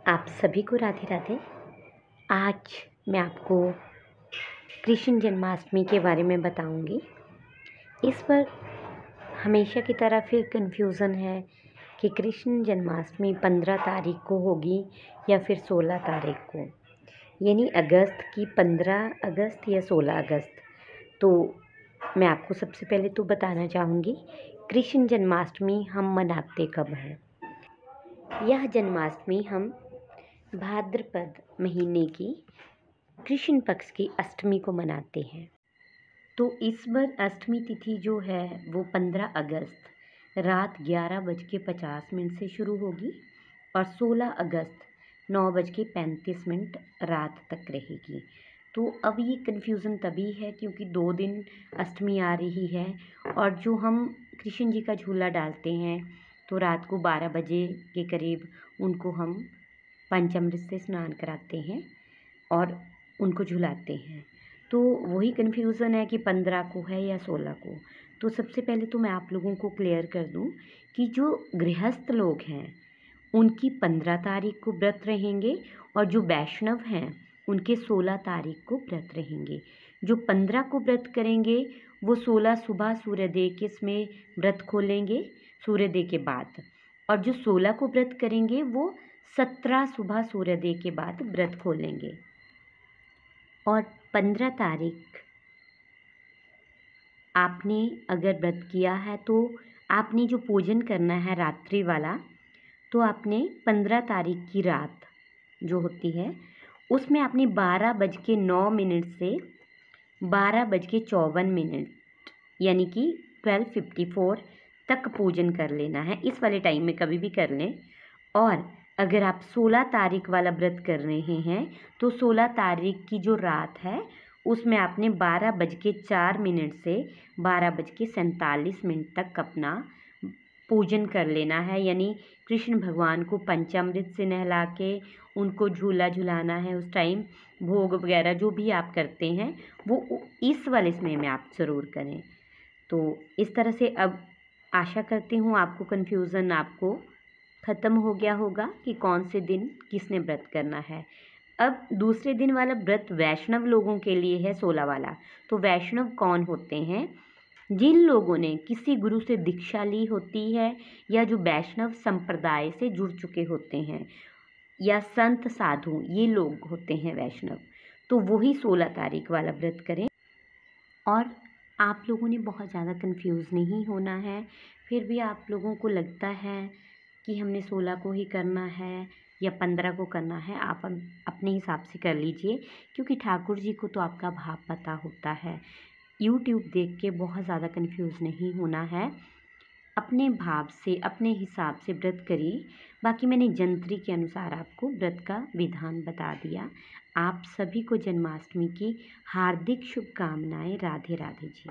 आप सभी को राधे राधे। आज मैं आपको कृष्ण जन्माष्टमी के बारे में बताऊंगी। इस पर हमेशा की तरह फिर कन्फ्यूज़न है कि कृष्ण जन्माष्टमी 15 तारीख को होगी या फिर 16 तारीख को, यानी अगस्त की 15 अगस्त या 16 अगस्त। तो मैं आपको सबसे पहले तो बताना चाहूँगी कृष्ण जन्माष्टमी हम मनाते कब हैं। यह जन्माष्टमी हम भाद्रपद महीने की कृष्ण पक्ष की अष्टमी को मनाते हैं। तो इस बार अष्टमी तिथि जो है वो 15 अगस्त रात 11:50 से शुरू होगी और 16 अगस्त 9:35 रात तक रहेगी। तो अब ये कन्फ्यूज़न तभी है क्योंकि 2 दिन अष्टमी आ रही है और जो हम कृष्ण जी का झूला डालते हैं तो रात को 12 बजे के करीब उनको हम पंचामृत से स्नान कराते हैं और उनको झुलाते हैं। तो वही कन्फ्यूज़न है कि 15 को है या 16 को। तो सबसे पहले तो मैं आप लोगों को क्लियर कर दूं कि जो गृहस्थ लोग हैं उनकी 15 तारीख को व्रत रहेंगे और जो वैष्णव हैं उनके 16 तारीख को व्रत रहेंगे। जो 15 को व्रत करेंगे वो 16 सुबह सूर्योदय के इसमें व्रत खोलेंगे सूर्योदय के बाद, और जो 16 को व्रत करेंगे वो 17 सुबह सूर्योदय के बाद व्रत खोलेंगे। और 15 तारीख आपने अगर व्रत किया है तो आपने जो पूजन करना है रात्रि वाला, तो आपने 15 तारीख की रात जो होती है उसमें आपने 12:09 से 12:54 यानी कि 12:54 तक पूजन कर लेना है। इस वाले टाइम में कभी भी कर लें। और अगर आप 16 तारीख वाला व्रत कर रहे हैं तो 16 तारीख की जो रात है उसमें आपने 12:04 से 12:47 तक अपना पूजन कर लेना है। यानी कृष्ण भगवान को पंचामृत से नहला के उनको झूला झुलाना है। उस टाइम भोग वगैरह जो भी आप करते हैं वो इस वाले समय में आप ज़रूर करें। तो इस तरह से अब आशा करती हूँ आपको कन्फ्यूज़न आपको ख़त्म हो गया होगा कि कौन से दिन किसने व्रत करना है। अब दूसरे दिन वाला व्रत वैष्णव लोगों के लिए है 16 वाला। तो वैष्णव कौन होते हैं? जिन लोगों ने किसी गुरु से दीक्षा ली होती है या जो वैष्णव संप्रदाय से जुड़ चुके होते हैं या संत साधु, ये लोग होते हैं वैष्णव। तो वही 16 तारीख वाला व्रत करें। और आप लोगों ने बहुत ज़्यादा कंफ्यूज नहीं होना है। फिर भी आप लोगों को लगता है कि हमने 16 को ही करना है या 15 को करना है, आप अपने हिसाब से कर लीजिए क्योंकि ठाकुर जी को तो आपका भाव पता होता है। यूट्यूब देख के बहुत ज़्यादा कंफ्यूज नहीं होना है। अपने भाव से अपने हिसाब से व्रत करिए। बाकी मैंने जंत्री के अनुसार आपको व्रत का विधान बता दिया। आप सभी को जन्माष्टमी की हार्दिक शुभकामनाएं। राधे राधे जी।